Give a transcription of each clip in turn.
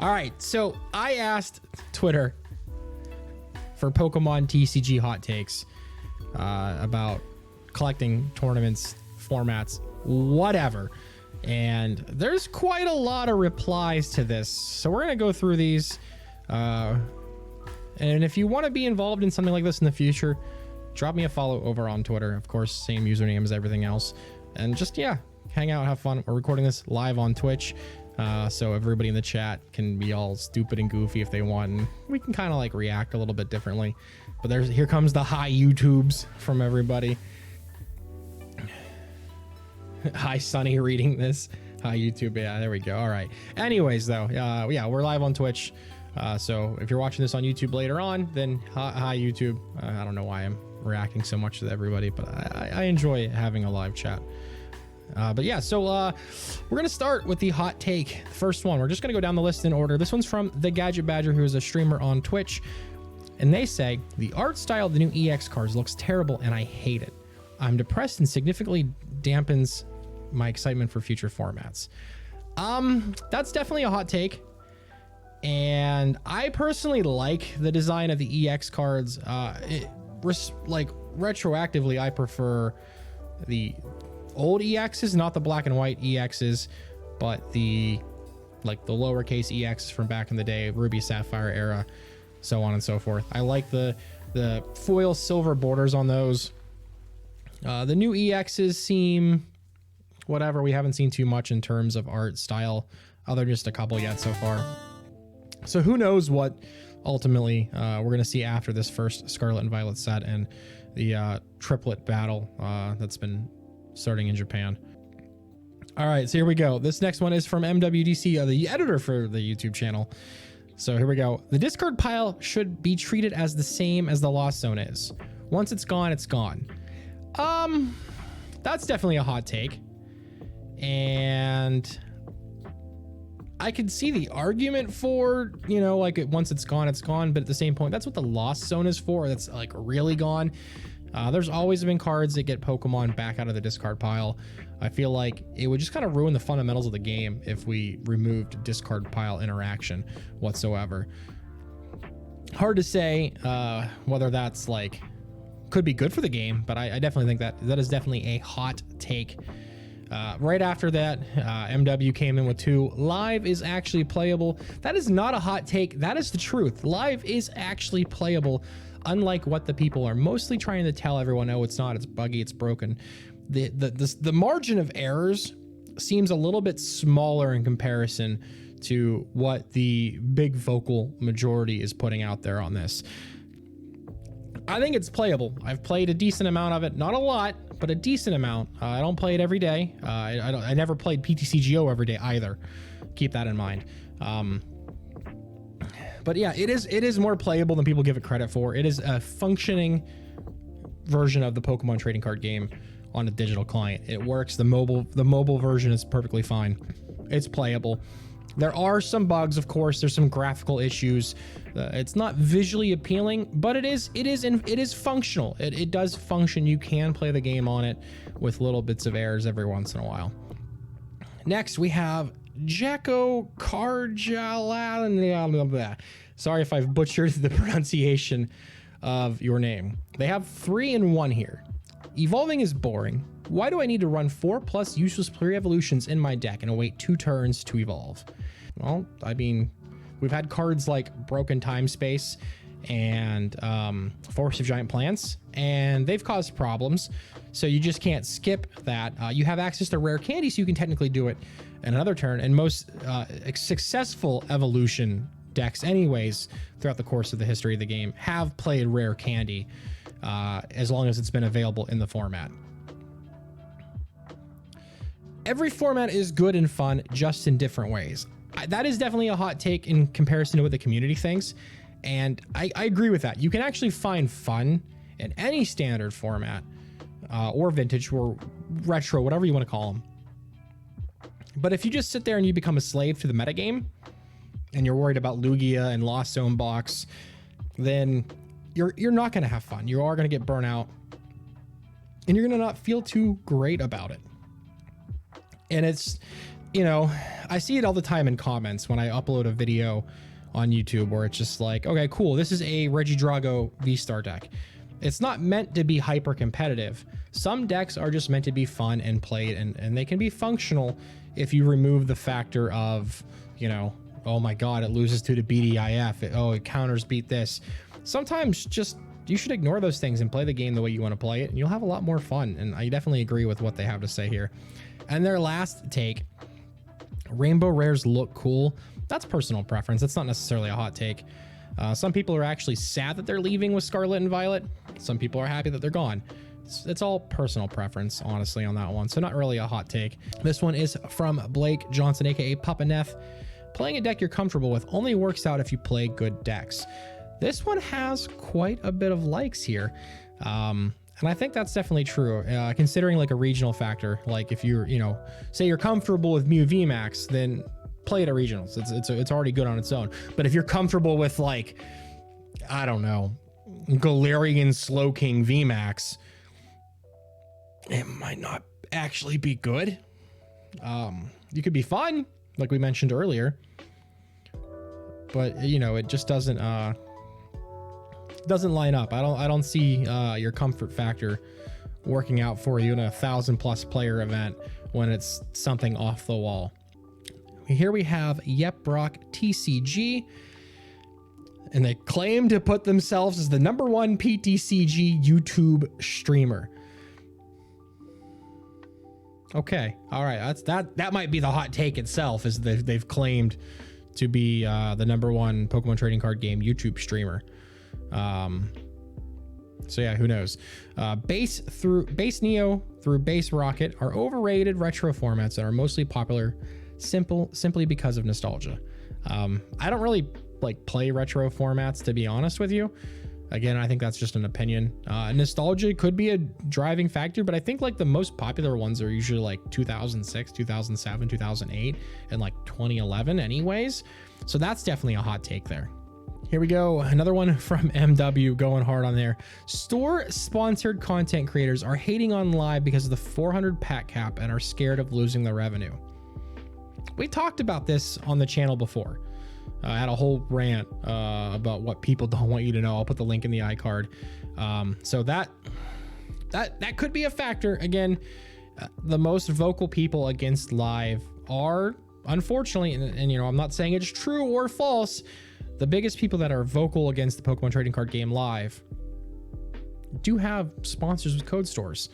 All right, so I asked Twitter for Pokemon TCG hot takes about collecting tournaments, formats, whatever. And there's quite a lot of replies to this. So we're going to go through these. And if you want to be involved in something like this in the future, drop me a follow over on Twitter. Of course, same username as everything else. And just, yeah, hang out, have fun. We're recording this live on Twitch. So everybody in the chat can be all stupid and goofy if they want. And we can kind of like react a little bit differently. But here comes the hi YouTubes from everybody. Hi Sunny reading this. Hi YouTube. Yeah, there we go. All right. Anyways, though, yeah, we're live on Twitch. So if you're watching this on YouTube later on, then hi YouTube. I don't know why I'm reacting so much to everybody, but I enjoy having a live chat. But yeah, so we're going to start with the hot take. First one, we're just going to go down the list in order. This one's from The Gadget Badger, who is a streamer on Twitch. And they say, the art style of the new EX cards looks terrible and I hate it. I'm depressed and significantly dampens my excitement for future formats. That's definitely a hot take. And I personally like the design of the EX cards. Like retroactively, I prefer the old EXs, not the black and white EXs, but the lowercase EXs from back in the day, Ruby Sapphire era, so on and so forth. I like the foil silver borders on those. The new EXs seem whatever. We haven't seen too much in terms of art style, other than just a couple yet so far. So who knows what ultimately we're going to see after this first Scarlet and Violet set and the triplet battle that's been starting in Japan. All right, so here we go. This next one is from MWDC, the editor for the YouTube channel. So here we go. The discard pile should be treated as the same as the Lost Zone is. Once it's gone, it's gone. That's definitely a hot take. And I could see the argument for, you know, like once it's gone, it's gone. But at the same point, that's what the Lost Zone is for. That's like really gone. There's always been cards that get Pokemon back out of the discard pile. I feel like it would just kind of ruin the fundamentals of the game if we removed discard pile interaction whatsoever. Hard to say whether that's like could be good for the game, but I definitely think that is definitely a hot take. Right after that, MW came in with 2. Live is actually playable. That is not a hot take. That is the truth. Live is actually playable, unlike what the people are mostly trying to tell everyone. Oh, it's not. It's buggy. It's broken. The margin of errors seems a little bit smaller in comparison to what the big vocal majority is putting out there on this. I think it's playable. I've played a decent amount of it, not a lot, but a decent amount. I don't play it every day. I never played PTCGO every day either. Keep that in mind. But yeah, it is more playable than people give it credit for. It is a functioning version of the Pokemon trading card game on a digital client. It works. The mobile version is perfectly fine. It's playable. There are some bugs, of course. There's some graphical issues. It's not visually appealing, but it is functional. It does function. You can play the game on it with little bits of errors every once in a while. Next, we have Jacko Karjala. Sorry if I've butchered the pronunciation of your name. They have 3 in 1 here. Evolving is boring. Why do I need to run 4+ useless pre-evolutions in my deck and await 2 turns to evolve? Well, I mean, we've had cards like Broken Time Space and Forest of Giant Plants, and they've caused problems. So you just can't skip that. You have access to rare candy, so you can technically do it in another turn. And most successful evolution decks anyways throughout the course of the history of the game have played rare candy as long as it's been available in the format. Every format is good and fun, just in different ways. That is definitely a hot take in comparison to what the community thinks. And I agree with that. You can actually find fun in any standard format or vintage or retro, whatever you want to call them. But if you just sit there and you become a slave to the metagame and you're worried about Lugia and Lost Zone box, then you're not going to have fun. You are going to get burnt out and you're going to not feel too great about it. And you know, I see it all the time in comments when I upload a video on YouTube where it's just like, okay, cool, this is a Regidrago V-Star deck. It's not meant to be hyper competitive. Some decks are just meant to be fun and played, and they can be functional if you remove the factor of, you know, oh my god, it loses to the BDIF, it counters beat this. Sometimes just you should ignore those things and play the game the way you want to play it, and you'll have a lot more fun. And I definitely agree with what they have to say here. And their last take, rainbow rares look cool. That's personal preference. That's not necessarily a hot take. Some people are actually sad that they're leaving with Scarlet and Violet. Some people are happy that they're gone. It's all personal preference, honestly, on that one. So not really a hot take. This one is from Blake Johnson, aka Papa Neff. Playing a deck you're comfortable with only works out if you play good decks. This one has quite a bit of likes here. And I think that's definitely true, considering like a regional factor. Like if you're, you know, say you're comfortable with Mew VMAX, then play it at regionals. It's already good on its own. But if you're comfortable with, like, I don't know, Galarian Slowking VMAX, it might not actually be good. You could be fun, like we mentioned earlier, but you know, it just doesn't line up. I don't see your comfort factor working out for you in a 1,000+ player event when it's something off the wall. Here we have Yeprock TCG, and they claim to put themselves as the #1 PTCG YouTube streamer. Okay, all right, that might be the hot take itself, is they've claimed to be the #1 Pokemon trading card game YouTube streamer. So yeah, who knows? Base Neo through Base Rocket are overrated retro formats that are mostly popular simply because of nostalgia. I don't really like play retro formats, to be honest with you. Again, I think that's just an opinion. Nostalgia could be a driving factor, but I think like the most popular ones are usually like 2006, 2007, 2008, and like 2011 anyways. So that's definitely a hot take there. Here we go. Another one from MW going hard on there. Store sponsored content creators are hating on live because of the 400 pack cap and are scared of losing the revenue. We talked about this on the channel before. I had a whole rant about what people don't want you to know. I'll put the link in the iCard. So that could be a factor. Again, the most vocal people against live are, unfortunately, and you know, I'm not saying it's true or false, the biggest people that are vocal against the Pokemon trading card game live do have sponsors with code stores.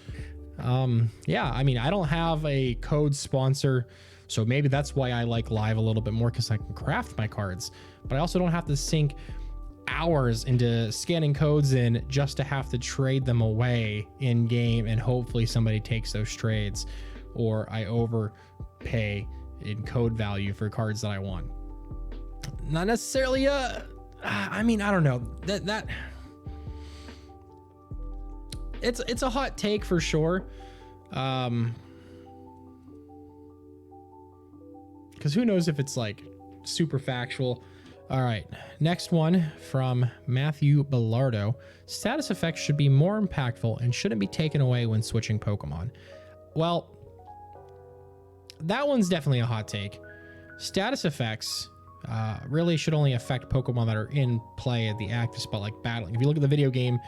Yeah, I mean, I don't have a code sponsor, so maybe that's why I like live a little bit more, because I can craft my cards, but I also don't have to sink hours into scanning codes in just to have to trade them away in game, and hopefully somebody takes those trades, or I overpay in code value for cards that I want. Not necessarily I mean, I don't know, that it's a hot take for sure. Because who knows if it's like super factual. All right, next one from Matthew Bellardo. Status effects should be more impactful and shouldn't be taken away when switching Pokemon. Well, that one's definitely a hot take. Status effects really should only affect Pokemon that are in play at the active spot, like battling. If you look at the video game,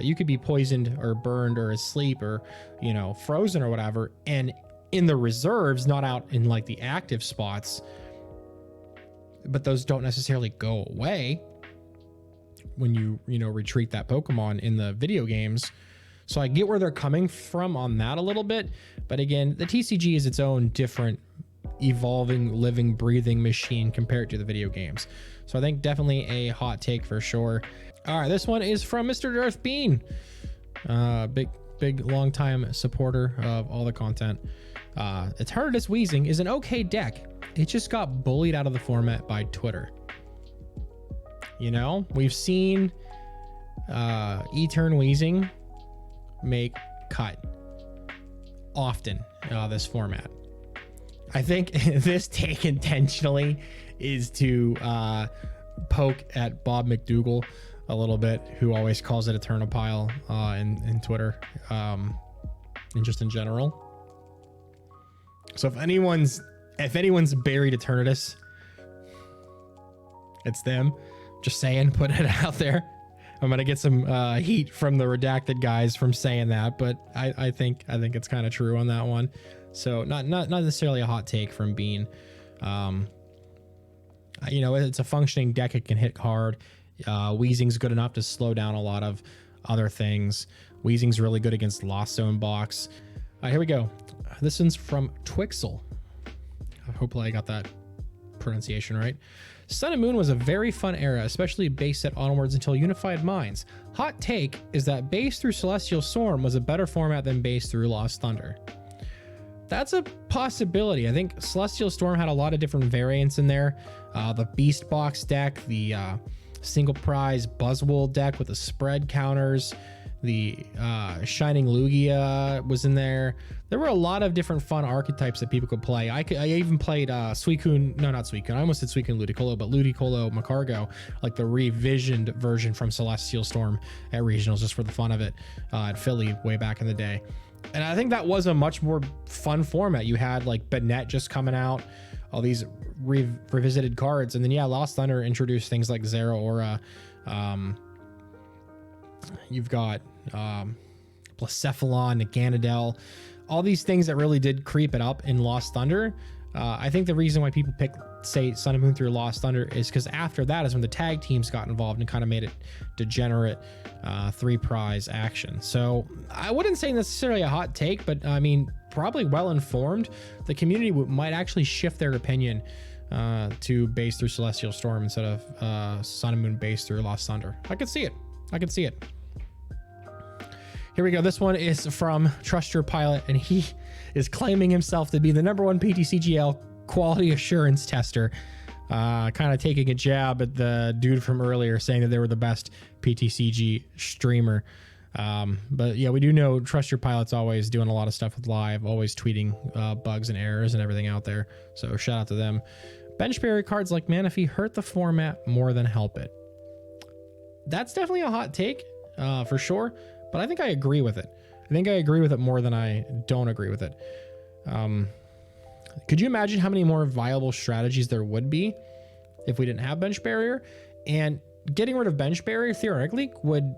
you could be poisoned or burned or asleep or, you know, frozen or whatever, and in the reserves, not out in like the active spots, but those don't necessarily go away when you know, retreat that Pokemon in the video games. So I get where they're coming from on that a little bit, but again, the TCG is its own different evolving, living, breathing machine compared to the video games. So I think definitely a hot take for sure. All right, this one is from Mr. Darth Bean, big long time supporter of all the content. Eternatus Weezing is an okay deck. It just got bullied out of the format by Twitter. You know, we've seen Etern Weezing make cut often this format. I think this take intentionally is to poke at Bob McDougall a little bit, who always calls it Eternopile in Twitter, and just in general. So if anyone's If anyone's buried Eternatus, it's them. Just saying, putting it out there. I'm gonna get some heat from the redacted guys from saying that, but I think it's kind of true on that one. So not necessarily a hot take from Bean. You know, it's a functioning deck. It can hit hard. Weezing's good enough to slow down a lot of other things. Weezing's really good against Lost Zone box. Here we go. This one's from Twixel. Hopefully I got that pronunciation right. Sun and Moon was a very fun era, especially base set onwards until Unified Minds. Hot take is that base through Celestial Storm was a better format than base through Lost Thunder. That's a possibility. I think Celestial Storm had a lot of different variants in there. The Beast Box deck, the single prize Buzzwole deck with the spread counters, the Shining Lugia was in there. There were a lot of different fun archetypes that people could play. I even played Suicune, no, not Suicune. I almost said Suicune Ludicolo, but Ludicolo Macargo, like the revisioned version from Celestial Storm at Regionals, just for the fun of it, at Philly way back in the day. And I think that was a much more fun format. You had like Banette just coming out, all these revisited cards, and then yeah, Lost Thunder introduced things like Zeraora. You've got Blacephalon, Naganadel, all these things that really did creep it up in Lost Thunder. I think the reason why people pick, say, Sun and Moon through Lost Thunder is because after that is when the tag teams got involved and kind of made it degenerate 3-prize action. So I wouldn't say necessarily a hot take, but I mean, probably well informed. The community might actually shift their opinion to base through Celestial Storm instead of Sun and Moon base through Lost Thunder. I could see it. I could see it. Here we go. This one is from Trust Your Pilot, and he is claiming himself to be the #1 PTCGL quality assurance tester. Kind of taking a jab at the dude from earlier saying that they were the best PTCG streamer. But yeah, we do know Trust Your Pilot's always doing a lot of stuff with live, always tweeting bugs and errors and everything out there. So shout out to them. Bench barrier cards like Manaphy hurt the format more than help it. That's definitely a hot take for sure, but I think I agree with it. I think I agree with it more than I don't agree with it. Could you imagine how many more viable strategies there would be if we didn't have bench barrier? And getting rid of bench barrier theoretically would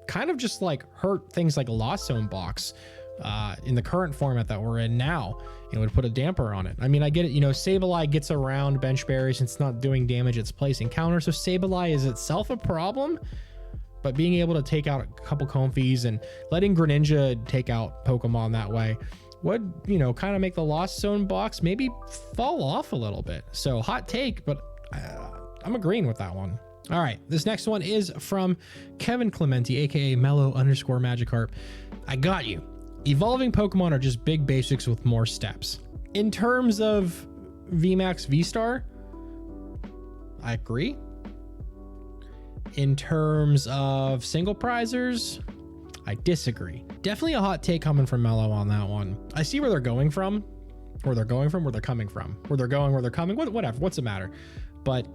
kind of just like hurt things like Lost Zone box in the current format that we're in now. It would put a damper on it. I mean, I get it, you know, Sableye gets around bench barriers and it's not doing damage, it's placing counters. So Sableye is itself a problem, but being able to take out a couple Comfies and letting Greninja take out Pokemon that way would, you know, kind of make the Lost Zone box maybe fall off a little bit. So hot take, but I'm agreeing with that one. All right, this next one is from Kevin Clementi, aka Mellow_Magikarp. I got you. Evolving Pokemon are just big basics with more steps. In terms of VMAX V-Star, I agree. In terms of single prizers, I disagree. Definitely a hot take coming from Mellow on that one. I see where they're going from, where they're going from, where they're coming from, where they're going, where they're coming, whatever, what's the matter? But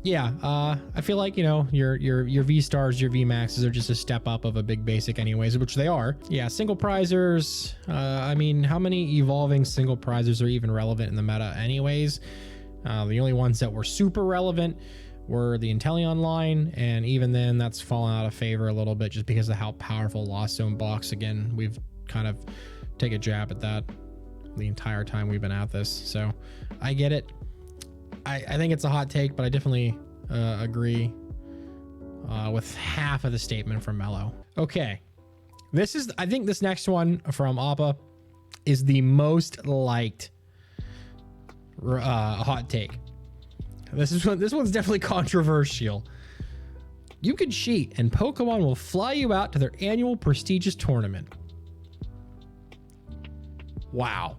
yeah, I feel like, you know, your V-Stars, your V-Maxes are just a step up of a big basic anyways, which they are. Yeah, single prizers, I mean, how many evolving single prizers are even relevant in the meta anyways? The only ones that were super relevant were the Inteleon line, and even then that's fallen out of favor a little bit just because of how powerful Lost Zone box, again, we've kind of take a jab at that the entire time we've been at this. So I get it. I think it's a hot take, but I definitely agree with half of the statement from Mellow. Okay, I think this next one from Appa is the most liked hot take. This one's definitely controversial. You can cheat and Pokemon will fly you out to their annual prestigious tournament. Wow.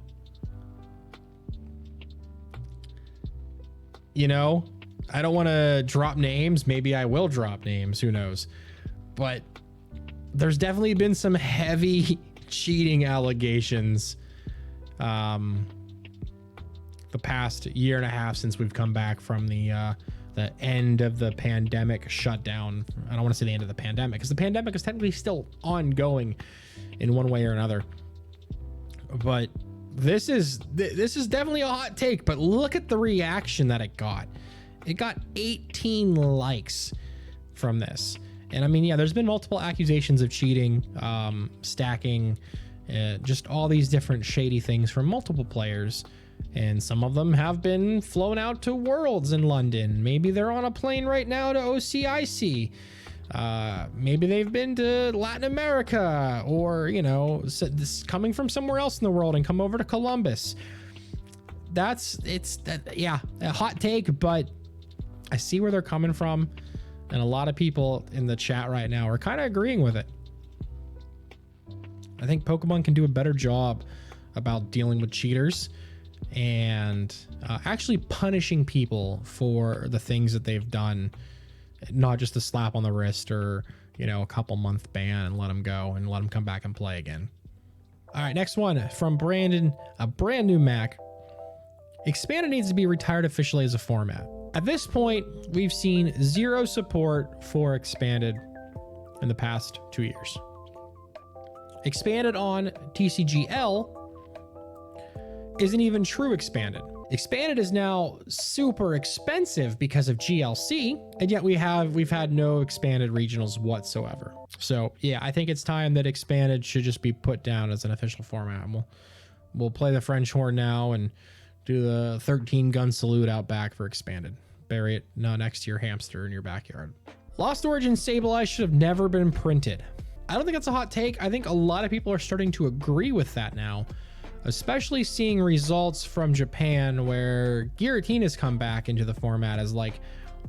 You know, I don't want to drop names. Maybe I will drop names. Who knows? But there's definitely been some heavy cheating allegations the past year and a half since we've come back from the end of the pandemic shutdown. I don't want to say the end of the pandemic because the pandemic is technically still ongoing in one way or another. But this is definitely a hot take, but look at the reaction that it got. It got 18 likes from this. And I mean, yeah, there's been multiple accusations of cheating, stacking, just all these different shady things from multiple players. And some of them have been flown out to Worlds in London. Maybe they're on a plane right now to OCIC. Maybe they've been to Latin America, or, you know, this coming from somewhere else in the world and come over to Columbus. Yeah, a hot take, but I see where they're coming from. And a lot of people in the chat right now are kind of agreeing with it. I think Pokemon can do a better job about dealing with cheaters and actually punishing people for the things that they've done, not just a slap on the wrist or, you know, a couple month ban and let them go and let them come back and play again. All right, next one from Brandon, a brand new Mac. Expanded needs to be retired officially as a format. At this point, we've seen zero support for Expanded in the past 2 years. Expanded on TCGL isn't even true Expanded. Expanded is now super expensive because of GLC, and yet we've had no Expanded regionals whatsoever. So yeah, I think it's time that Expanded should just be put down as an official format. We'll play the French horn now and do the 13 gun salute out back for Expanded. Bury it next to your hamster in your backyard. Lost Origin Sableye should have never been printed. I don't think that's a hot take. I think a lot of people are starting to agree with that now, especially seeing results from Japan where Giratina's come back into the format as like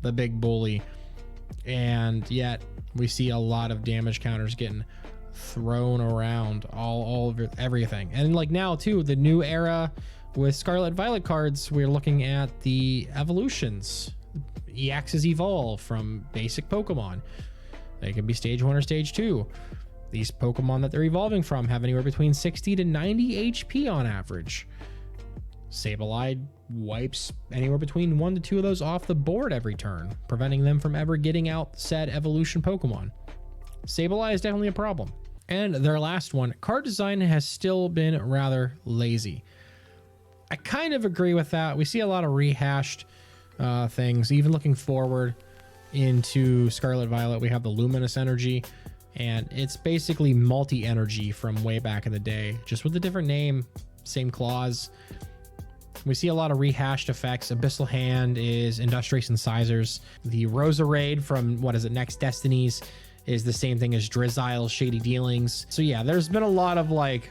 the big bully. And yet we see a lot of damage counters getting thrown around all over everything. And like now too, the new era with Scarlet Violet cards, we're looking at the evolutions. EXs evolve from basic Pokemon. They can be stage 1 or stage 2. These Pokemon that they're evolving from have anywhere between 60 to 90 HP on average. Sableye wipes anywhere between 1 to 2 of those off the board every turn, preventing them from ever getting out said evolution Pokemon. Sableye is definitely a problem. And their last one, card design has still been rather lazy. I kind of agree with that. We see a lot of rehashed things. Even looking forward into Scarlet Violet, we have the Luminous Energy, and it's basically multi-energy from way back in the day, just with a different name, same claws. We see a lot of rehashed effects. Abyssal Hand is Industrious Incisors. The Roserade from, Next Destinies is the same thing as Drizzile, Shady Dealings. So yeah, there's been a lot of like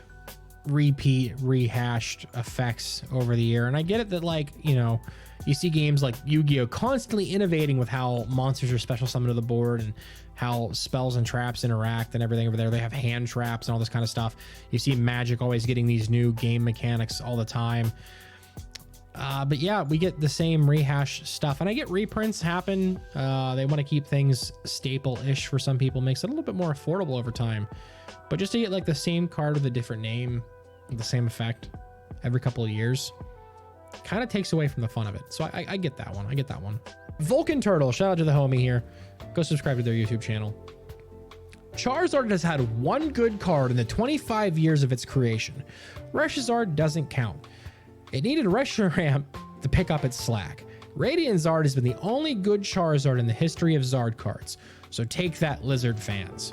rehashed effects over the year. And I get it that, like, you know, you see games like Yu-Gi-Oh! Constantly innovating with how monsters are special summoned to the board and how spells and traps interact and everything over there. They have hand traps and all this kind of stuff. You see Magic always getting these new game mechanics all the time. But yeah, we get the same rehash stuff, and I get reprints happen. They want to keep things staple-ish for some people, makes it a little bit more affordable over time. But just to get like the same card with a different name, the same effect every couple of years, kind of takes away from the fun of it. So I get that one. I get that one. Vulcan Turtle, shout out to the homie here. Go subscribe to their YouTube channel. Charizard has had one good card in the 25 years of its creation. Reshizard doesn't count. It needed Reshiram to pick up its slack. Radiant Zard has been the only good Charizard in the history of Zard cards. So take that, Lizard fans.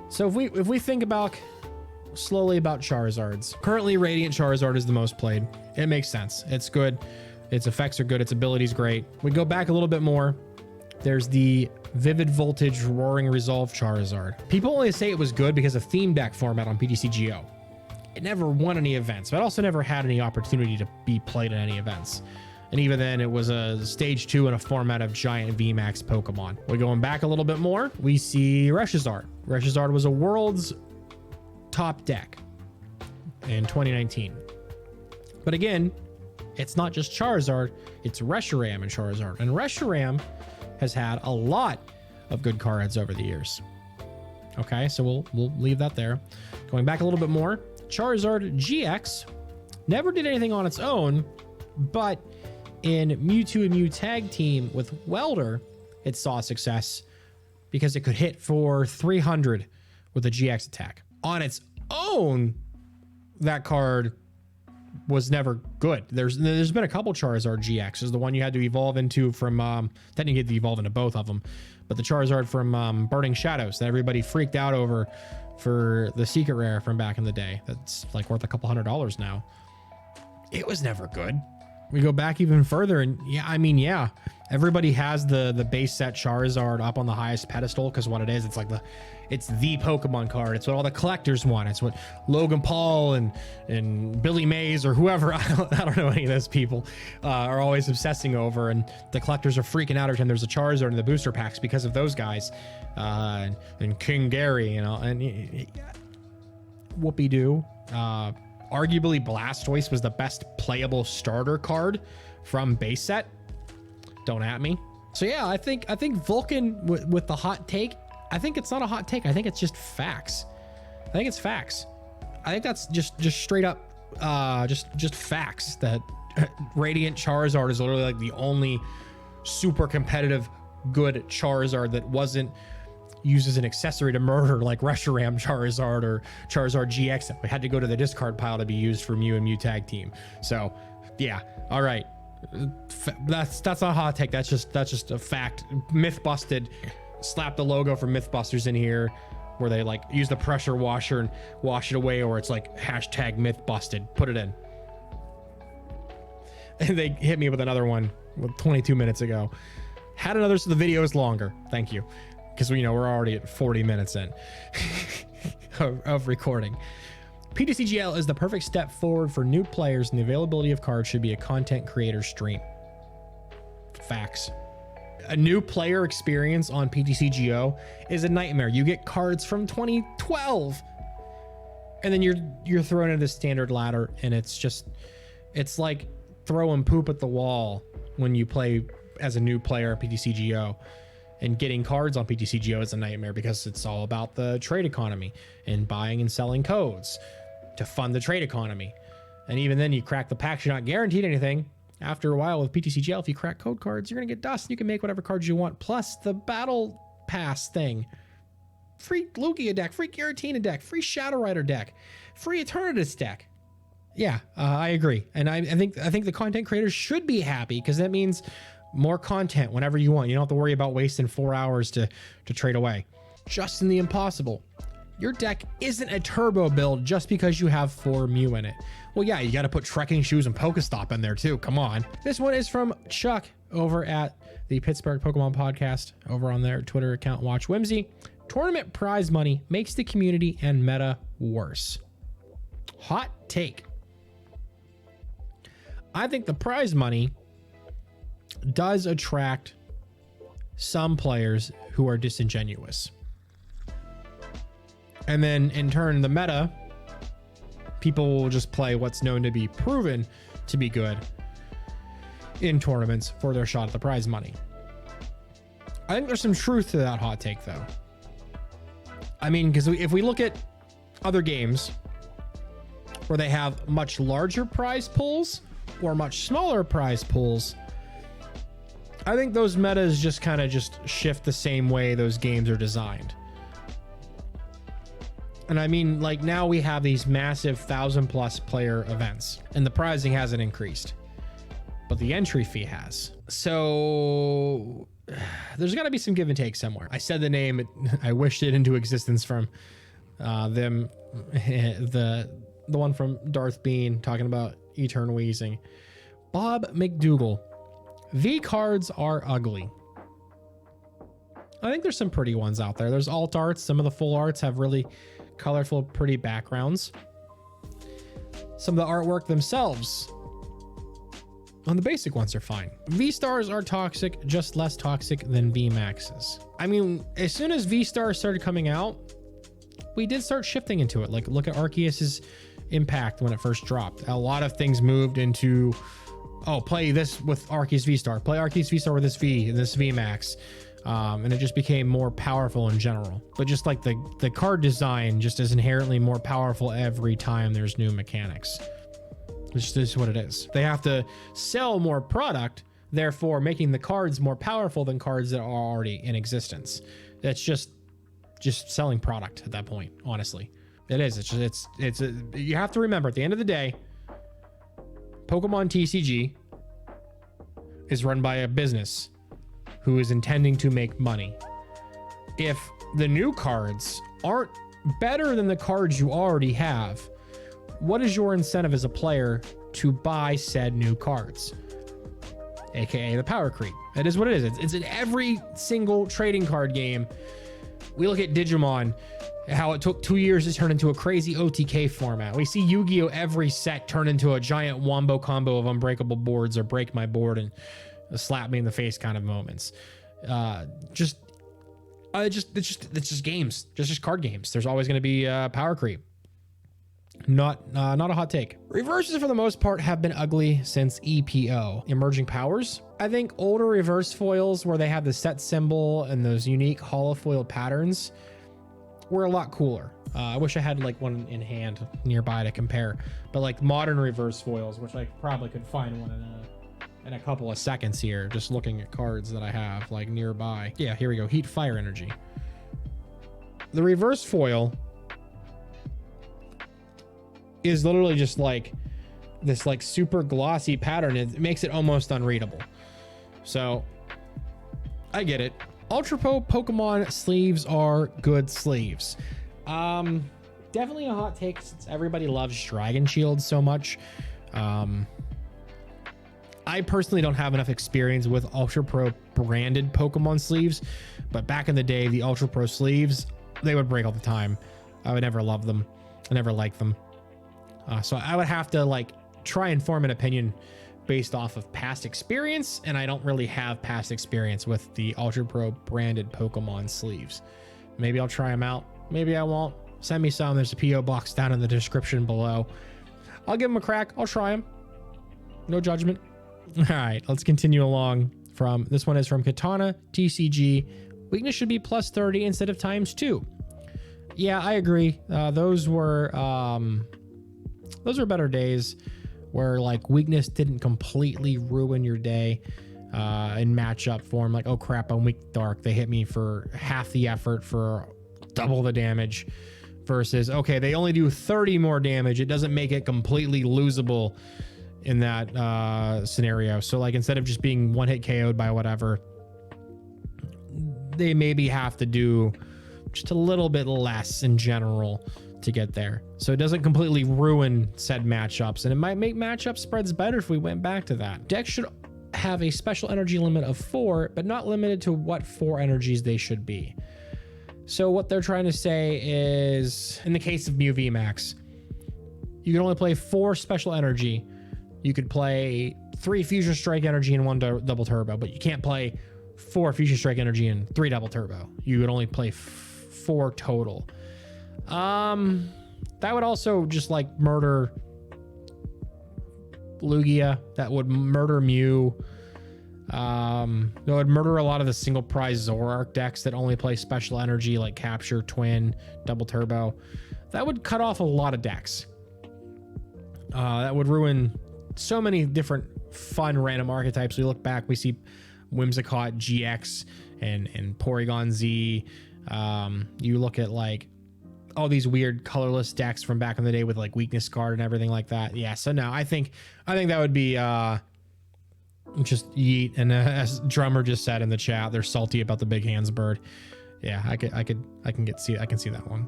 So if we think about slowly about Charizards, currently Radiant Charizard is the most played. It makes sense. It's good. Its effects are good. Its ability's great. We go back a little bit more. There's the Vivid Voltage Roaring Resolve Charizard. People only say it was good because of theme deck format on PTCGO. It never won any events, but also never had any opportunity to be played in any events. And even then, it was a stage 2 in a format of giant VMAX Pokemon. We're going back a little bit more. We see Reshizard. Reshizard was a world's top deck in 2019. But again, it's not just Charizard, it's Reshiram and Charizard. And Reshiram has had a lot of good cards over the years. Okay, so we'll leave that there. Going back a little bit more, Charizard GX never did anything on its own, but in Mewtwo and Mew Tag Team with Welder, it saw success because it could hit for 300 with a GX attack. On its own, that card was never good. There's been a couple Charizard GXs. The one you had to evolve into from, technically you had to evolve into both of them, but the Charizard from Burning Shadows that everybody freaked out over for the secret rare from back in the day. That's like worth a couple $100 now. It was never good. We go back even further and yeah, I mean, yeah, everybody has the base set Charizard up on the highest pedestal because what it is, it's like it's the Pokemon card. It's what all the collectors want. It's what Logan Paul and Billy Mays or whoever, I don't know any of those people, are always obsessing over. And the collectors are freaking out every time there's a Charizard in the booster packs because of those guys. And King Gary, you know, and whoopee-doo. Arguably Blastoise was the best playable starter card from base set. Don't at me. So yeah, I think Vulcan with the hot take, I think it's not a hot take. I think it's just facts. I think it's facts. I think that's just straight up just facts that Radiant Charizard is literally like the only super competitive good Charizard that wasn't used as an accessory to murder like Reshiram Charizard or Charizard GX that had to go to the discard pile to be used for Mew and Mew tag team. So yeah, all right, that's not a hot take. That's just a fact. Myth busted. Slap the logo for Mythbusters in here where they like use the pressure washer and wash it away, or it's like hashtag myth busted. Put it in. And they hit me with another one 22 minutes ago. Had another, so the video is longer. Thank you. Because we know we're already at 40 minutes in of recording. PTCGL is the perfect step forward for new players, and the availability of cards should be a content creator's dream. Facts. A new player experience on PTCGO is a nightmare. You get cards from 2012, and then you're thrown into the standard ladder, and it's like throwing poop at the wall when you play as a new player at PTCGO. And getting cards on PTCGO is a nightmare because it's all about the trade economy and buying and selling codes to fund the trade economy. And even then, you crack the packs, you're not guaranteed anything. After a while with PTCGL, if you crack code cards, you're gonna get dust. You can make whatever cards you want, plus the battle pass thing. Free Lugia deck, free Giratina deck, free Shadow Rider deck, free Eternatus deck. Yeah, I agree. And I think the content creators should be happy because that means more content whenever you want. You don't have to worry about wasting 4 hours to trade away. Just in the impossible. Your deck isn't a turbo build just because you have 4 Mew in it. Well, yeah, you got to put trekking shoes and Pokestop in there too. Come on. This one is from Chuck over at the Pittsburgh Pokemon Podcast over on their Twitter account, Watch Whimsy. Tournament prize money makes the community and meta worse. Hot take. I think the prize money does attract some players who are disingenuous. And then in turn, the meta, people will just play what's known to be proven to be good in tournaments for their shot at the prize money. I think there's some truth to that hot take though. I mean, because if we look at other games where they have much larger prize pools or much smaller prize pools, I think those metas just kind of shift the same way those games are designed. And I mean, like now we have these massive 1,000+ player events and the prizing hasn't increased, but the entry fee has. So there's got to be some give and take somewhere. I said the name, I wished it into existence from them, the one from Darth Bean talking about Etern Wheezing. Bob McDougal. V cards are ugly. I think there's some pretty ones out there. There's alt arts. Some of the full arts have really colorful, pretty backgrounds. Some of the artwork themselves on the basic ones are fine. V stars are toxic, just less toxic than V maxes. I mean, as soon as V stars started coming out, we did start shifting into it. Like look at Arceus's impact when it first dropped. A lot of things moved into, oh, play this with Arceus V-Star, play Arceus V-Star with this V Max. And it just became more powerful in general. But just like the card design just is inherently more powerful every time there's new mechanics. This is what it is. They have to sell more product, therefore making the cards more powerful than cards that are already in existence. That's just selling product at that point, honestly. It is. You have to remember, at the end of the day, Pokemon TCG is run by a business who is intending to make money. If the new cards aren't better than the cards you already have, what is your incentive as a player to buy said new cards? AKA the power creep. It is what it is. It's in every single trading card game. We look at Digimon, how it took 2 years to turn into a crazy OTK format. We see Yu-Gi-Oh! Every set turn into a giant wombo combo of unbreakable boards or break my board and slap me in the face kind of moments. It's just games. Just card games. There's always going to be power creep. Not a hot take. Reverses for the most part have been ugly since EPO. Emerging powers. I think older reverse foils where they have the set symbol and those unique holofoil patterns were a lot cooler. I wish I had like one in hand nearby to compare, but like modern reverse foils, which I probably could find one in a couple of seconds here, just looking at cards that I have like nearby. Yeah, here we go. Heat Fire Energy. The reverse foil is literally just like this like super glossy pattern. It makes it almost unreadable. So I get it. Ultra Pro Pokemon sleeves are good sleeves. Definitely a hot take since everybody loves Dragon Shield so much. I personally don't have enough experience with Ultra Pro branded Pokemon sleeves, but back in the day, the Ultra Pro sleeves, they would break all the time. I would never love them. I never liked them. So I would have to like try and form an opinion based off of past experience, and I don't really have past experience with the Ultra Pro branded Pokemon sleeves. Maybe I'll try them out. Maybe I won't. Send me some. There's a PO box down in the description below. I'll give them a crack. I'll try them. No judgment. All right, let's continue along. This one is from Katana TCG. Weakness should be plus 30 instead of times 2. Yeah, I agree. Those were better days where like weakness didn't completely ruin your day in matchup form. Like, oh crap, I'm weak dark. They hit me for half the effort for double the damage, versus, okay, they only do 30 more damage. It doesn't make it completely losable in that scenario. So like, instead of just being one hit KO'd by whatever, they maybe have to do just a little bit less in general to get there. So it doesn't completely ruin said matchups, and it might make matchup spreads better if we went back to that. Decks should have a special energy limit of 4, but not limited to what 4 energies they should be. So what they're trying to say is, in the case of Mew VMAX, you can only play 4 special energy. You could play 3 Fusion Strike energy and 1 double turbo, but you can't play 4 Fusion Strike energy and 3 double turbo. You would only play 4 total. That would also just like murder Lugia. That would murder Mew. That would murder a lot of the single prize Zoroark decks that only play special energy like Capture, Twin, Double Turbo. That would cut off a lot of decks. That would ruin so many different fun random archetypes. We look back, we see Whimsicott GX and Porygon Z. You look at like all these weird colorless decks from back in the day with like weakness guard and everything like that. Yeah, so no, I think that would be just yeet. And as Drummer just said in the chat, they're salty about the big hands bird. Yeah, I can see that one.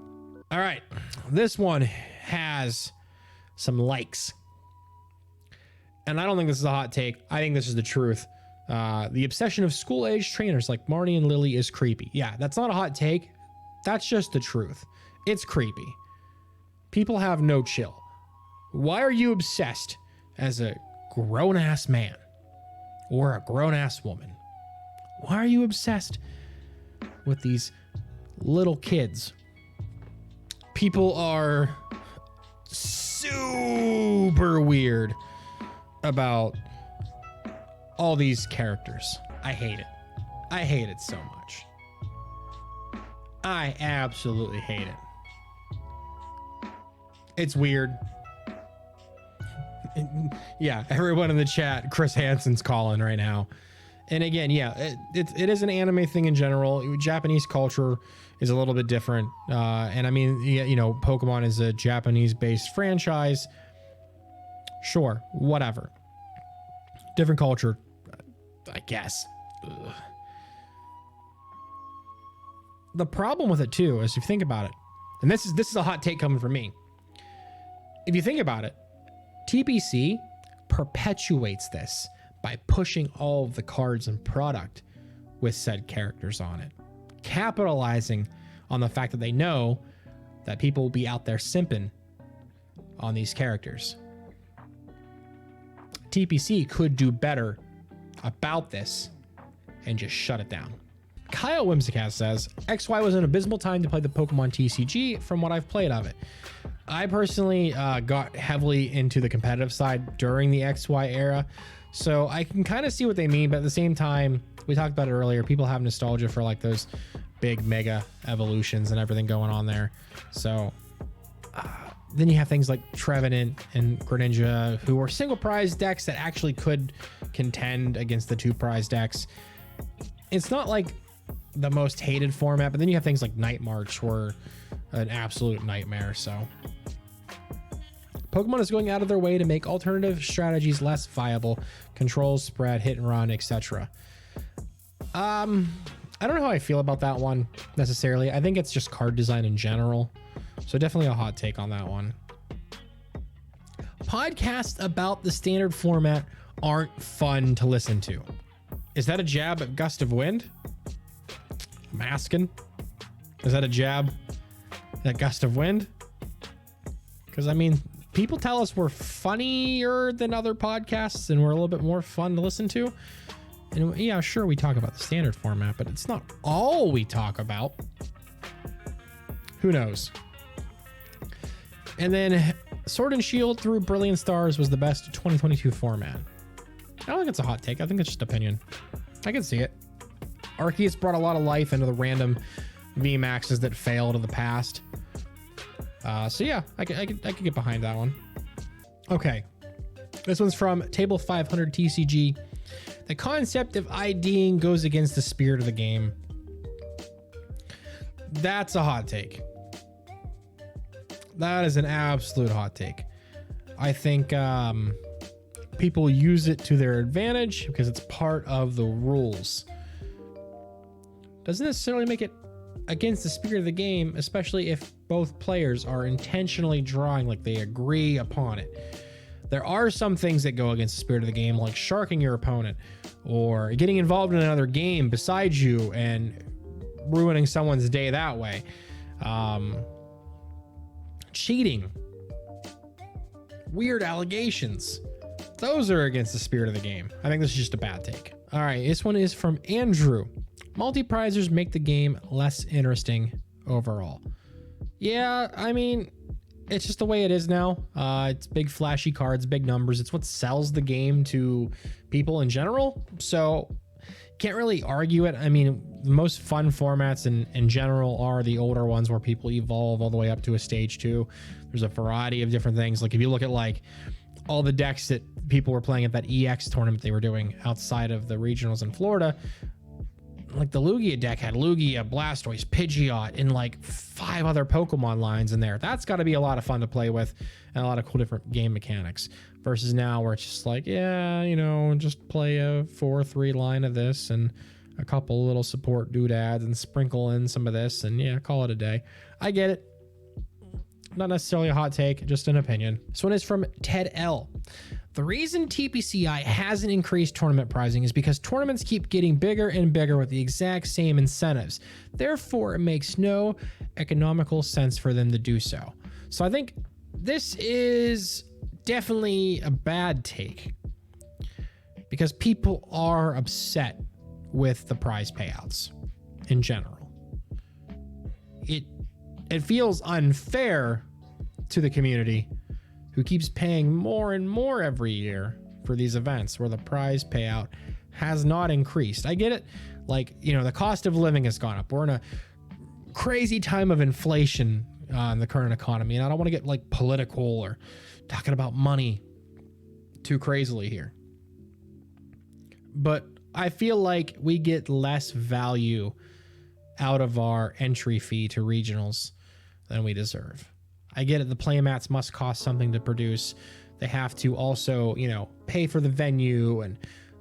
All right, this one has some likes, and I don't think this is a hot take. I think this is the truth. The obsession of school-age trainers like Marnie and Lily is creepy. Yeah, that's not a hot take. That's just the truth. It's creepy. People have no chill. Why are you obsessed as a grown-ass man or a grown-ass woman? Why are you obsessed with these little kids? People are super weird about all these characters. I hate it. I hate it so much. I absolutely hate it. It's weird. Yeah, everyone in the chat, Chris Hansen's calling right now. And again, yeah, it is an anime thing in general. Japanese culture is a little bit different. And I mean, you know, Pokemon is a Japanese-based franchise. Sure, whatever. Different culture, I guess. Ugh. The problem with it too is if you think about it, and this is a hot take coming from me. If you think about it, TBC perpetuates this by pushing all of the cards and product with said characters on it, capitalizing on the fact that they know that people will be out there simping on these characters. TPC could do better about this and just shut it down. Kyle Whimsicast says, XY was an abysmal time to play the Pokemon TCG from what I've played of it. I personally got heavily into the competitive side during the XY era, so I can kind of see what they mean, but at the same time, we talked about it earlier, people have nostalgia for like those big mega evolutions and everything going on there. So then you have things like Trevenant and Greninja, who are single prize decks that actually could contend against the 2 prize decks. It's not like the most hated format, but then you have things like Night March, were an absolute nightmare. So Pokemon is going out of their way to make alternative strategies less viable, controls, spread, hit and run, etc. I don't know how I feel about that one necessarily. I think it's just card design in general. So definitely a hot take on that one. Podcasts about the standard format aren't fun to listen to. Is that a jab at Gust of Wind? I'm asking. Is that a jab at Gust of Wind? Because I mean, people tell us we're funnier than other podcasts and we're a little bit more fun to listen to. And yeah, sure, we talk about the standard format, but it's not all we talk about. Who knows? And then Sword and Shield through Brilliant Stars was the best 2022 format. I don't think it's a hot take. I think it's just opinion. I can see it. Arceus brought a lot of life into the random VMAXs that failed in the past. So yeah, I could get behind that one. Okay. This one's from Table 500 TCG. The concept of IDing goes against the spirit of the game. That's a hot take. That is an absolute hot take. I think people use it to their advantage because it's part of the rules. Doesn't necessarily make it against the spirit of the game, especially if both players are intentionally drawing like they agree upon it. There are some things that go against the spirit of the game, like sharking your opponent or getting involved in another game besides you and ruining someone's day that way. Cheating, weird allegations, those are against the spirit of the game. I think this is just a bad take. All right, this one is from Andrew. Multi-prizers make the game less interesting overall. Yeah, I mean, it's just the way it is now. It's big flashy cards, big numbers. It's what sells the game to people in general. So can't really argue it. I mean, the most fun formats in general are the older ones where people evolve all the way up to a stage 2. There's a variety of different things. Like if you look at like all the decks that people were playing at that EX tournament they were doing outside of the regionals in Florida, like the Lugia deck had Lugia, Blastoise, Pidgeot, and like 5 other Pokemon lines in there. That's got to be a lot of fun to play with and a lot of cool different game mechanics. Versus now where it's just like, yeah, you know, just play a 4-3 line of this and a couple little support doodads and sprinkle in some of this and yeah, call it a day. I get it. Not necessarily a hot take, just an opinion. This one is from Ted L. The reason TPCI hasn't increased tournament pricing is because tournaments keep getting bigger and bigger with the exact same incentives. Therefore, it makes no economical sense for them to do so. So I think this is definitely a bad take because people are upset with the prize payouts in general. It feels unfair to the community who keeps paying more and more every year for these events where the prize payout has not increased. I get it. Like, you know, the cost of living has gone up. We're in a crazy time of inflation in the current economy. And I don't want to get like political or talking about money. too crazily here. But I feel like we get less value out of our entry fee to regionals than we deserve. I get it. The playmats must cost something to produce. They have to also, you know, pay for the venue, and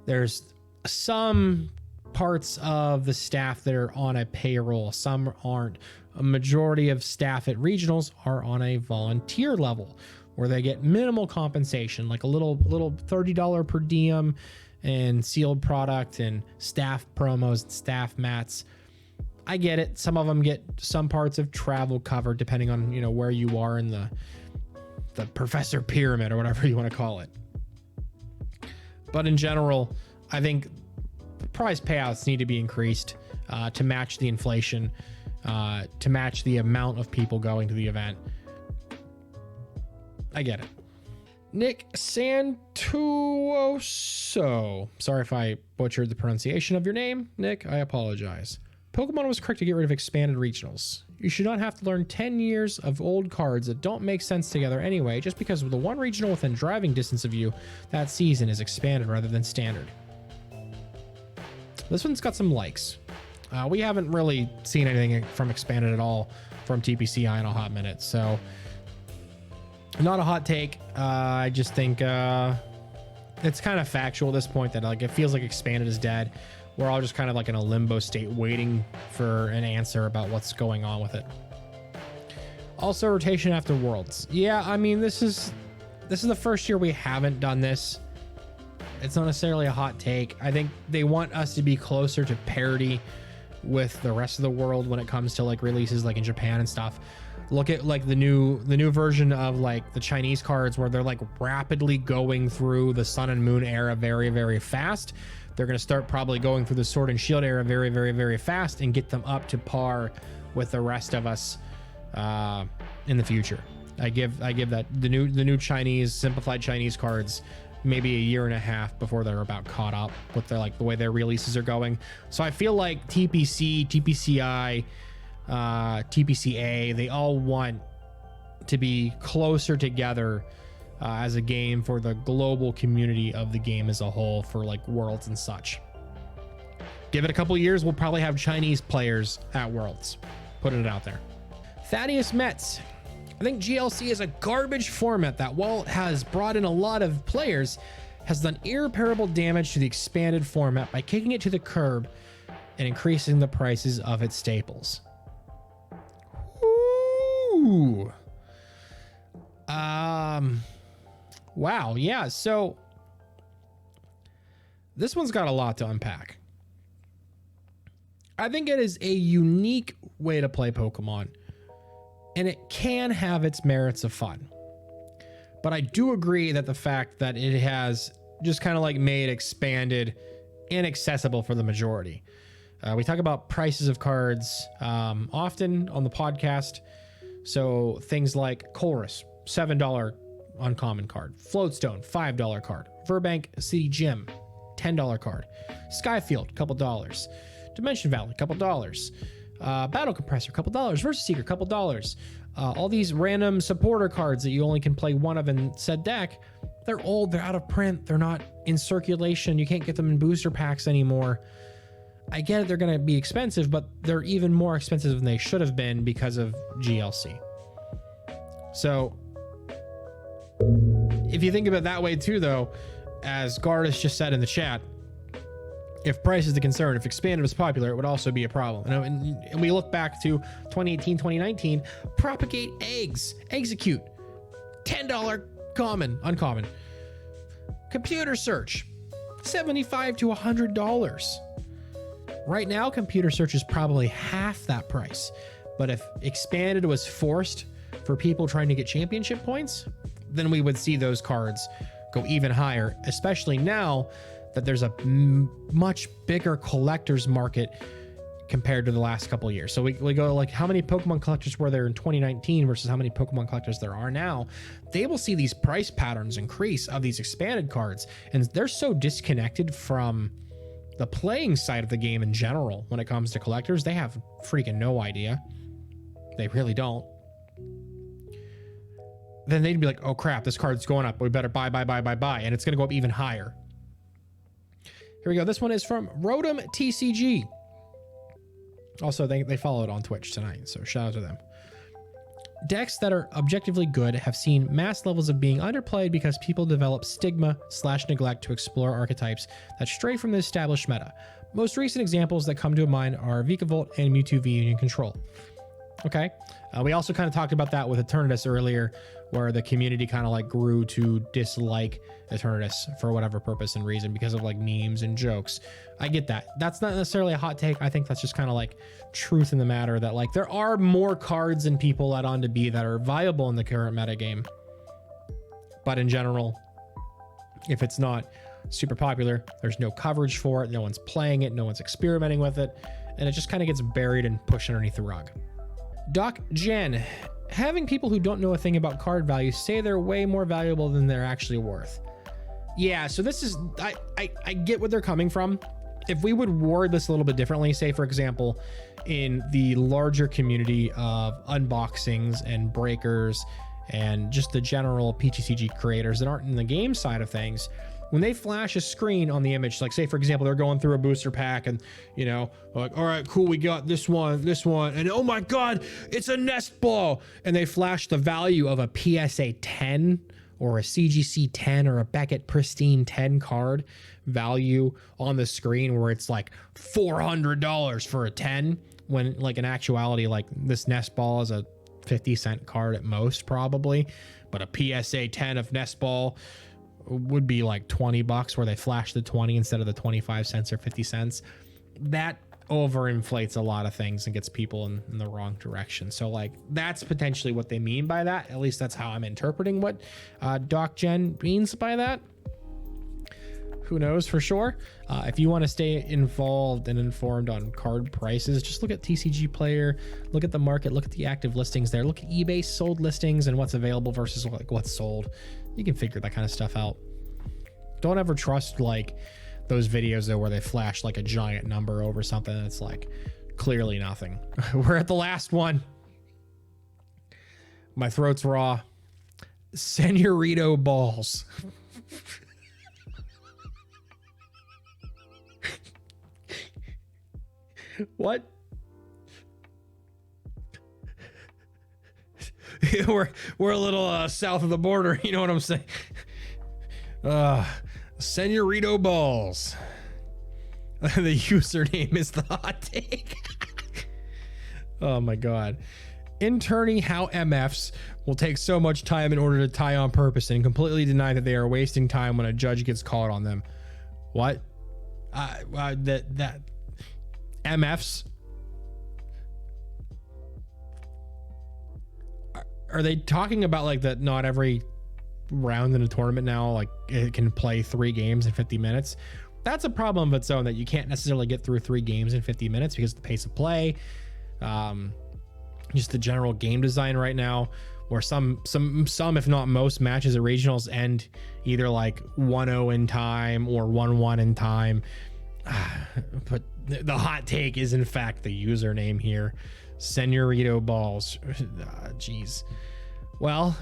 there's some parts of the staff that are on a payroll. Some aren't. A majority of staff at regionals are on a volunteer level where they get minimal compensation, like a little $30 per diem and sealed product and staff promos and staff mats. I get it. Some of them get some parts of travel covered depending on, you know, where you are in the professor pyramid or whatever you want to call it. But in general, I think prize payouts need to be increased to match the inflation, to match the amount of people going to the event. I get it. Nick Santuoso. Sorry if I butchered the pronunciation of your name, Nick. I apologize. Pokemon was correct to get rid of expanded regionals. You should not have to learn 10 years of old cards that don't make sense together anyway, just because the one regional within driving distance of you that season is expanded rather than standard. This one's got some likes. We haven't really seen anything from expanded at all from TPCI in a hot minute, so not a hot take. I just think it's kind of factual at this point that like it feels like expanded is dead. We're all just kind of like in a limbo state waiting for an answer about what's going on with it. Also, rotation after Worlds. Yeah, I mean, this is the first year we haven't done this. It's not necessarily a hot take. I think they want us to be closer to parity with the rest of the world when it comes to like releases like in Japan and stuff. Look at like the new version of like the Chinese cards where they're like rapidly going through the Sun and Moon era very, very fast. They're going to start probably going through the Sword and Shield era very, very, very fast and get them up to par with the rest of us in the future. I give that the new Chinese simplified Chinese cards maybe a year and a half before they're about caught up with the way their releases are going. So I feel like TPC, TPCI, TPCA, they all want to be closer together as a game for the global community of the game as a whole for like Worlds and such. Give it a couple years, we'll probably have Chinese players at Worlds. Putting it out there. Thaddeus Metz. I think GLC is a garbage format that, while it has brought in a lot of players, has done irreparable damage to the expanded format by kicking it to the curb and increasing the prices of its staples. Ooh. Wow. Yeah. So this one's got a lot to unpack. I think it is a unique way to play Pokemon, and it can have its merits of fun. But I do agree that the fact that it has just kind of like made expanded inaccessible for the majority. We talk about prices of cards often on the podcast. So things like Chorus, $7 uncommon card. Floatstone, $5 card. Verbank City Gym, $10 card. Skyfield, couple dollars. Dimension Valley, couple dollars. Battle Compressor, couple dollars. Versus Seeker, couple dollars. All these random supporter cards that you only can play one of in said deck, they're old, they're out of print, they're not in circulation. You can't get them in booster packs anymore. I get it, they're going to be expensive, but they're even more expensive than they should have been because of GLC. So if you think of it that way too, though, as Gardus just said in the chat, if price is the concern, if expanded was popular, it would also be a problem. And we look back to 2018, 2019, Propagate Eggs, Execute, $10 common, uncommon. Computer Search, $75 to $100. Right now, Computer Search is probably half that price. But if expanded was forced for people trying to get championship points, then we would see those cards go even higher, especially now that there's a much bigger collector's market compared to the last couple of years. So we go like how many Pokemon collectors were there in 2019 versus how many Pokemon collectors there are now. They will see these price patterns increase of these expanded cards, and they're so disconnected from the playing side of the game in general. When it comes to collectors, they have freaking no idea. They really don't. then they'd be like, oh crap, this card's going up. We better buy. And it's going to go up even higher. Here we go. This one is from Rotom TCG. Also, they followed on Twitch tonight, so shout out to them. Decks that are objectively good have seen mass levels of being underplayed because people develop stigma/neglect to explore archetypes that stray from the established meta. Most recent examples that come to mind are Vikavolt and Mewtwo V Union Control. Okay. We also kind of talked about that with Eternatus earlier, where the community kind of like grew to dislike Eternatus for whatever purpose and reason because of like memes and jokes. I get that. That's not necessarily a hot take. I think that's just kind of like truth in the matter that like there are more cards than people let on to be that are viable in the current meta game. But in general, if it's not super popular, there's no coverage for it. No one's playing it. No one's experimenting with it. And it just kind of gets buried and pushed underneath the rug. Doc Jen, having people who don't know a thing about card value say they're way more valuable than they're actually worth. Yeah, so this is, I get what they're coming from. If we would word this a little bit differently, say for example, in the larger community of unboxings and breakers and just the general PTCG creators that aren't in the game side of things, when they flash a screen on the image, like say for example, they're going through a booster pack and you know, like, all right, cool, we got this one, and oh my God, it's a nest ball. And they flash the value of a PSA 10 or a CGC 10 or a Beckett Pristine 10 card value on the screen where it's like $400 for a 10, when like in actuality, like this nest ball is a 50-cent card at most probably, but a PSA 10 of nest ball would be like $20 where they flash the 20 instead of the 25 cents or 50 cents. That overinflates a lot of things and gets people in the wrong direction. So like that's potentially what they mean by that. At least that's how I'm interpreting what Doc Jen means by that. Who knows for sure? If you want to stay involved and informed on card prices, just look at TCGplayer, look at the market, look at the active listings there, look at eBay sold listings and what's available versus like what's sold. You can figure that kind of stuff out. Don't ever trust like those videos though where they flash like a giant number over something that's like clearly nothing. We're at the last one. My throat's raw. Senorito balls. What? we're a little south of the border, you know what I'm saying? Senorito balls. The username is the hot take. Oh my God. Interning how MFs will take so much time in order to tie on purpose and completely deny that they are wasting time when a judge gets called on them. What? That MFs? Are they talking about like that not every round in a tournament now like it can play 3 games in 50 minutes? That's a problem of its own, that you can't necessarily get through 3 games in 50 minutes because of the pace of play, just the general game design right now, where some if not most matches at regionals end either like 1-0 in time or 1-1 in time. But the hot take is in fact the username here, Senorito balls. Jeez. Well,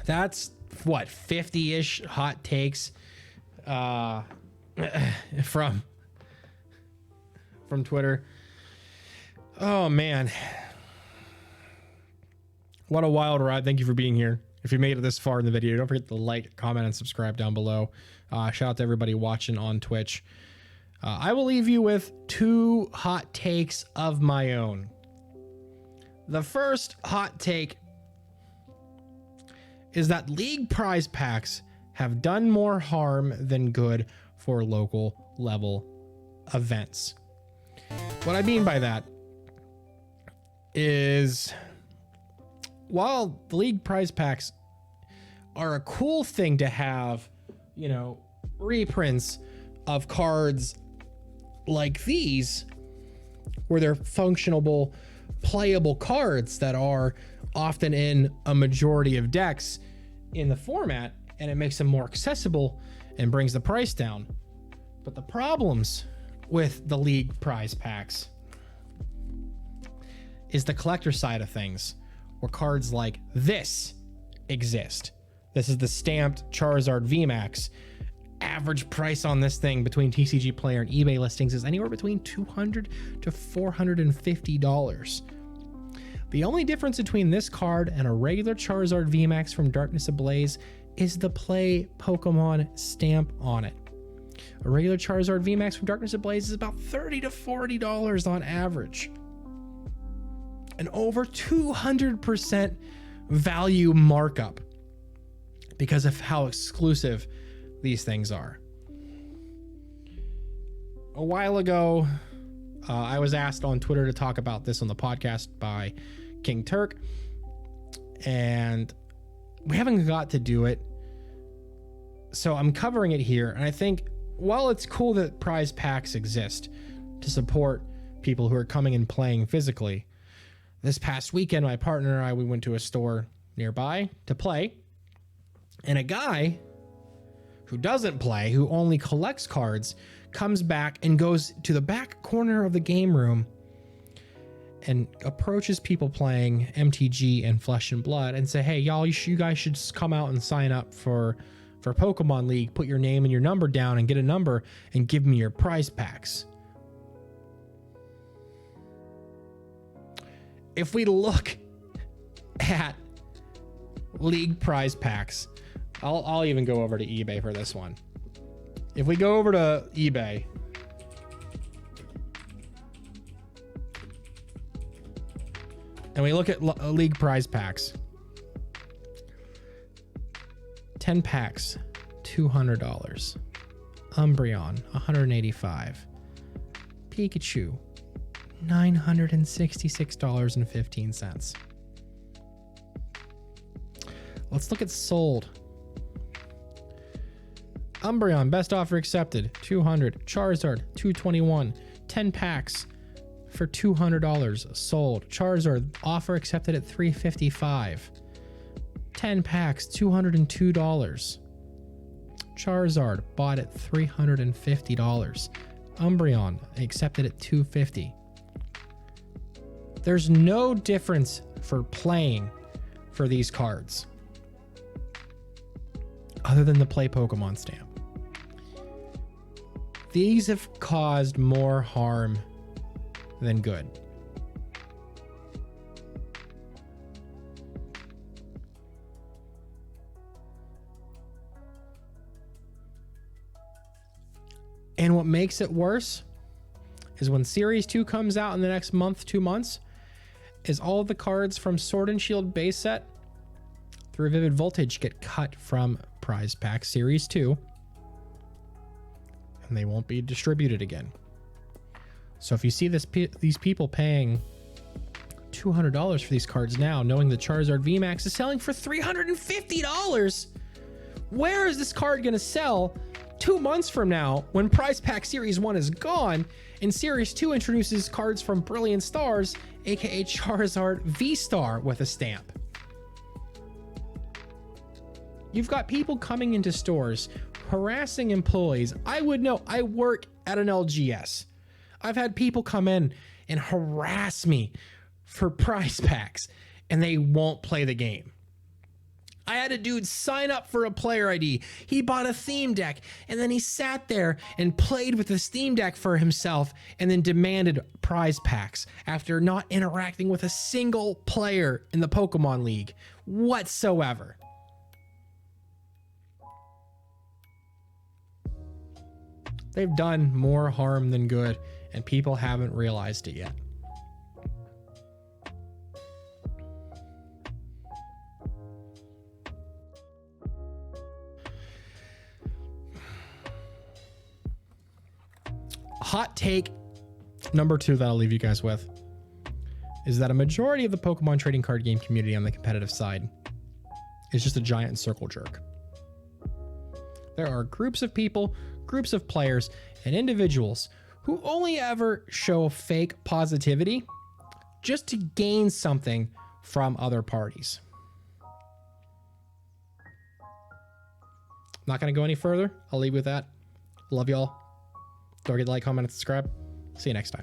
that's what, 50-ish hot takes from Twitter. Oh man, what a wild ride. Thank you for being here. If you made it this far in the video, don't forget to like, comment, and subscribe down below. Shout out to everybody watching on Twitch. I will leave you with 2 hot takes of my own. The first hot take is that league prize packs have done more harm than good for local level events. What I mean by that is, while the league prize packs are a cool thing to have, you know, reprints of cards like these, where they're functional, playable cards that are often in a majority of decks in the format, and it makes them more accessible and brings the price down. But the problems with the league prize packs is the collector side of things, where cards like this exist. This is the stamped Charizard VMAX. Average price on this thing between TCGplayer and eBay listings is anywhere between $200 to $450. The only difference between this card and a regular Charizard VMAX from Darkness Ablaze is the Play Pokemon stamp on it. A regular Charizard VMAX from Darkness Ablaze is about $30 to $40 on average. An over 200% value markup because of how exclusive these things are. A while ago, I was asked on Twitter to talk about this on the podcast by King Turk, and we haven't got to do it, so I'm covering it here. And I think while it's cool that prize packs exist to support people who are coming and playing physically, this past weekend my partner and I, we went to a store nearby to play, and a guy who doesn't play, who only collects cards, comes back and goes to the back corner of the game room and approaches people playing MTG and Flesh and Blood and say, hey, y'all, you guys should come out and sign up for Pokemon League, put your name and your number down and get a number and give me your prize packs. If we look at League prize packs, I'll even go over to eBay for this one. If we go over to eBay, and we look at League prize packs, 10 packs, $200. Umbreon, $185. Pikachu, $966.15. Let's look at sold. Umbreon, best offer accepted, $200. Charizard, $221. 10 packs for $200. Sold. Charizard, offer accepted at $355. 10 packs, $202. Charizard, bought at $350. Umbreon, accepted at $250. There's no difference for playing for these cards other than the Play Pokemon stamp. These have caused more harm than good. And what makes it worse is when Series 2 comes out in the next month, 2 months, is all of the cards from Sword and Shield base set through Vivid Voltage get cut from Prize Pack Series 2, and they won't be distributed again. So if you see these people paying $200 for these cards now, knowing the Charizard VMAX is selling for $350, where is this card going to sell 2 months from now when Prize Pack Series 1 is gone and Series 2 introduces cards from Brilliant Stars, aka Charizard V-Star with a stamp? You've got people coming into stores, harassing employees. I would know. I work at an LGS. I've had people come in and harass me for prize packs, and they won't play the game. I had a dude sign up for a player ID. He bought a theme deck, and then he sat there and played with this theme deck for himself and then demanded prize packs after not interacting with a single player in the Pokemon League whatsoever. They've done more harm than good, and people haven't realized it yet. Hot take number 2 that I'll leave you guys with is that a majority of the Pokemon trading card game community on the competitive side is just a giant circle jerk. There are groups of people, groups of players, and individuals who only ever show fake positivity just to gain something from other parties. Not going to go any further. I'll leave you with that. Love y'all. Don't forget to like, comment, and subscribe. See you next time.